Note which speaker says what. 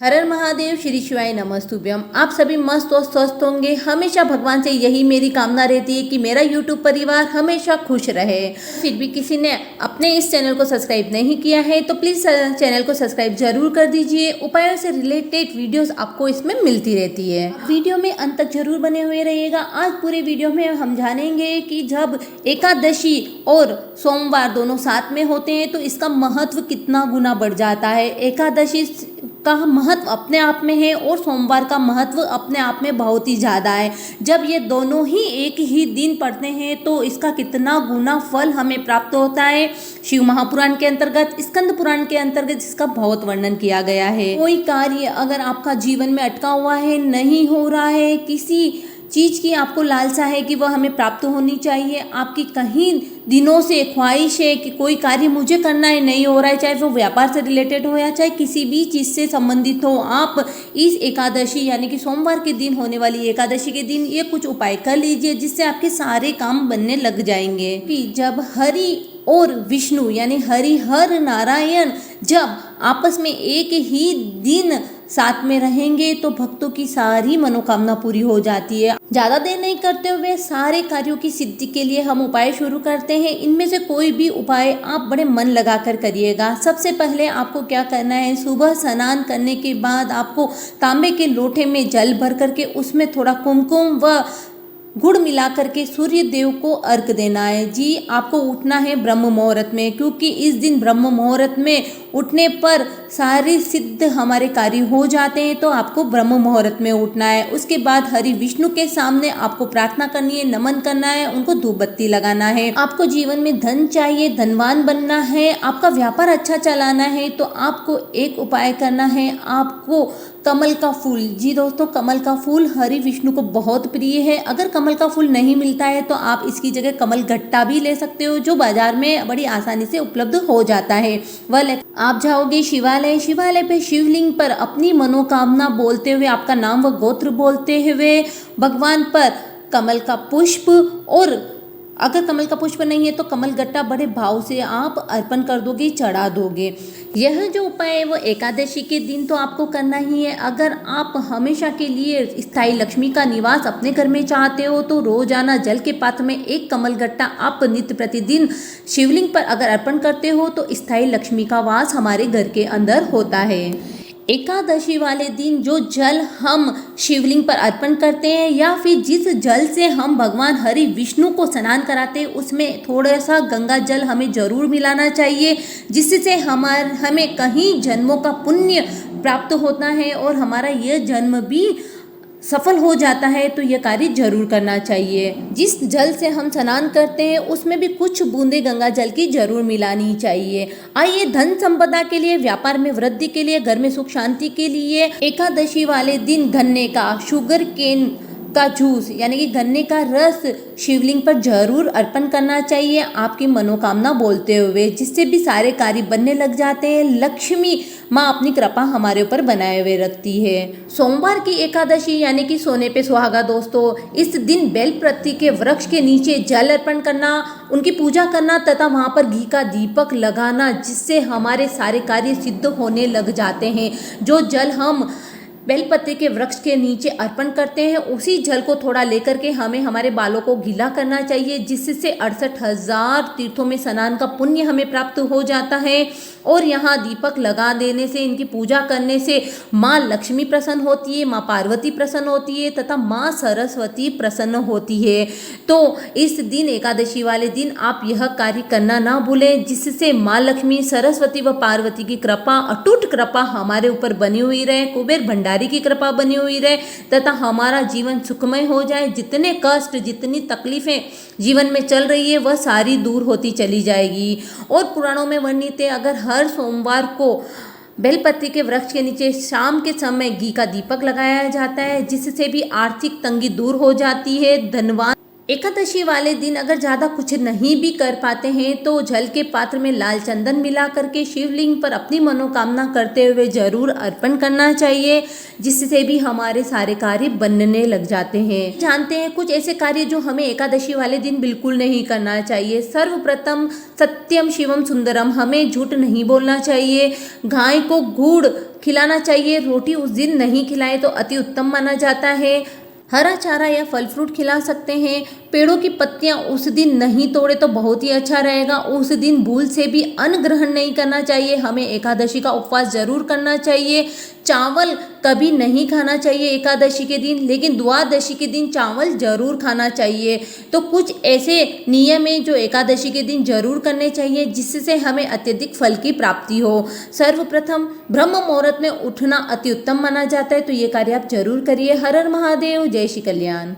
Speaker 1: हर हर महादेव, श्री शिवाय नमस्तुभ्यम। आप सभी मस्त और स्वस्थ होंगे। हमेशा भगवान से यही मेरी कामना रहती है कि मेरा यूट्यूब परिवार हमेशा खुश रहे। फिर भी किसी ने अपने इस चैनल को सब्सक्राइब नहीं किया है तो प्लीज़ चैनल को सब्सक्राइब जरूर कर दीजिए। उपायों से रिलेटेड वीडियोस आपको इसमें मिलती रहती है। वीडियो में अंत तक जरूर बने हुए रहिएगा। आज पूरे वीडियो में हम जानेंगे कि जब एकादशी और सोमवार दोनों साथ में होते हैं तो इसका महत्व कितना गुना बढ़ जाता है। एकादशी का महत्व अपने आप में है और सोमवार का महत्व अपने आप में बहुत ही ज़्यादा है। जब ये दोनों ही एक ही दिन पड़ते हैं तो इसका कितना गुना फल हमें प्राप्त होता है। शिव महापुराण के अंतर्गत, स्कंद पुराण के अंतर्गत इसका बहुत वर्णन किया गया है। कोई कार्य अगर आपका जीवन में अटका हुआ है, नहीं हो रहा है, किसी चीज़ की आपको लालसा है कि वह हमें प्राप्त होनी चाहिए, आपकी कहीं दिनों से ख्वाहिश है कि कोई कार्य मुझे करना है, नहीं हो रहा है, चाहे वो व्यापार से रिलेटेड हो या चाहे किसी भी चीज़ से संबंधित हो, आप इस एकादशी यानी कि सोमवार के दिन होने वाली एकादशी के दिन ये कुछ उपाय कर लीजिए जिससे आपके सारे काम बनने लग जाएंगे। कि जब हरि और विष्णु यानी हरिहर नारायण जब आपस में एक ही दिन साथ में रहेंगे तो भक्तों की सारी मनोकामना पूरी हो जाती है। ज़्यादा देर नहीं करते हुए सारे कार्यों की सिद्धि के लिए हम उपाय शुरू करते हैं। इनमें से कोई भी उपाय आप बड़े मन लगाकर करिएगा। सबसे पहले आपको क्या करना है, सुबह स्नान करने के बाद आपको तांबे के लोटे में जल भर करके उसमें थोड़ा कुमकुम व गुड़ मिला करके सूर्य देव को अर्घ देना है। जी, आपको उठना है ब्रह्म मुहूर्त में, क्योंकि इस दिन ब्रह्म मुहूर्त में उठने पर सारे सिद्ध हमारे कार्य हो जाते हैं, तो आपको ब्रह्म मुहूर्त में उठना है। उसके बाद हरि विष्णु के सामने आपको प्रार्थना करनी है, नमन करना है, उनको धूप बत्ती लगाना है। आपको जीवन में धन चाहिए, धनवान बनना है, आपका व्यापार अच्छा चलाना है तो आपको एक उपाय करना है, आपको कमल का फूल। जी दोस्तों, कमल का फूल हरि विष्णु को बहुत प्रिय है। अगर कमल का फूल नहीं मिलता है तो आप इसकी जगह कमल गट्टा भी ले सकते हो जो बाजार में बड़ी आसानी से उपलब्ध हो जाता है। वह आप जाओगे शिवालय पे शिवलिंग पर अपनी मनोकामना बोलते हुए, आपका नाम व गोत्र बोलते हुए भगवान पर कमल का पुष्प, और अगर कमल का पुष्प नहीं है तो कमल गट्टा बड़े भाव से आप अर्पण कर दोगे, चढ़ा दोगे। यह जो उपाय है वो एकादशी के दिन तो आपको करना ही है। अगर आप हमेशा के लिए स्थायी लक्ष्मी का निवास अपने घर में चाहते हो तो रोजाना जल के पात्र में एक कमल गट्टा आप नित्य प्रतिदिन शिवलिंग पर अगर अर्पण करते हो तो स्थायी लक्ष्मी का वास हमारे घर के अंदर होता है। एकादशी वाले दिन जो जल हम शिवलिंग पर अर्पण करते हैं या फिर जिस जल से हम भगवान हरि विष्णु को स्नान कराते हैं उसमें थोड़ा सा गंगा जल हमें जरूर मिलाना चाहिए, जिससे हमें कहीं जन्मों का पुण्य प्राप्त होता है और हमारा यह जन्म भी सफल हो जाता है। तो यह कार्य जरूर करना चाहिए। जिस जल से हम स्नान करते हैं उसमें भी कुछ बूंदे गंगा जल की जरूर मिलानी चाहिए। आइए, धन संपदा के लिए, व्यापार में वृद्धि के लिए, घर में सुख शांति के लिए एकादशी वाले दिन गन्ने का, शुगर केन का जूस यानी कि गन्ने का रस शिवलिंग पर जरूर अर्पण करना चाहिए आपकी मनोकामना बोलते हुए, जिससे भी सारे कार्य बनने लग जाते हैं। लक्ष्मी माँ अपनी कृपा हमारे ऊपर बनाए हुए रखती है। सोमवार की एकादशी यानी कि सोने पे सुहागा दोस्तों, इस दिन बेलपत्र के वृक्ष के नीचे जल अर्पण करना, उनकी पूजा करना तथा वहाँ पर घी का दीपक लगाना, जिससे हमारे सारे कार्य सिद्ध होने लग जाते हैं। जो जल हम बेलपत्ते के वृक्ष के नीचे अर्पण करते हैं उसी जल को थोड़ा लेकर के हमें हमारे बालों को गीला करना चाहिए, जिससे 68,000 तीर्थों में स्नान का पुण्य हमें प्राप्त हो जाता है। और यहाँ दीपक लगा देने से, इनकी पूजा करने से माँ लक्ष्मी प्रसन्न होती है, माँ पार्वती प्रसन्न होती है तथा माँ सरस्वती प्रसन्न होती है। तो इस दिन एकादशी वाले दिन आप यह कार्य करना ना भूलें, जिससे माँ लक्ष्मी, सरस्वती व पार्वती की कृपा, अटूट कृपा हमारे ऊपर बनी हुई रहे, कुबेर भंडारी की कृपा बनी हुई रहे तथा हमारा जीवन सुखमय हो जाए। जितने कष्ट, जितनी तकलीफें जीवन में चल रही है वह सारी दूर होती चली जाएगी। और पुराणों में वर्णित है, अगर हर सोमवार को बेलपत्र के वृक्ष के नीचे शाम के समय घी का दीपक लगाया जाता है, जिससे भी आर्थिक तंगी दूर हो जाती है। धनवान एकादशी वाले दिन अगर ज़्यादा कुछ नहीं भी कर पाते हैं तो जल के पात्र में लाल चंदन मिला करके शिवलिंग पर अपनी मनोकामना करते हुए जरूर अर्पण करना चाहिए, जिससे भी हमारे सारे कार्य बनने लग जाते हैं। जानते हैं कुछ ऐसे कार्य जो हमें एकादशी वाले दिन बिल्कुल नहीं करना चाहिए। सर्वप्रथम सत्यम शिवम सुंदरम, हमें झूठ नहीं बोलना चाहिए। गाय को गुड़ खिलाना चाहिए, रोटी उस दिन नहीं खिलाएं तो अति उत्तम माना जाता है। हरा चारा या फल फ्रूट खिला सकते हैं। पेड़ों की पत्तियां उस दिन नहीं तोड़े तो बहुत ही अच्छा रहेगा। उस दिन भूल से भी अन्न ग्रहण नहीं करना चाहिए। हमें एकादशी का उपवास जरूर करना चाहिए। चावल कभी नहीं खाना चाहिए एकादशी के दिन, लेकिन द्वादशी के दिन चावल जरूर खाना चाहिए। तो कुछ ऐसे नियम है जो एकादशी के दिन जरूर करने चाहिए जिससे हमें अत्यधिक फल की प्राप्ति हो। सर्वप्रथम ब्रह्म मुहूर्त में उठना अति उत्तम माना जाता है, तो ये कार्य आप जरूर करिए। हर हर महादेव, जय श्री कल्याण।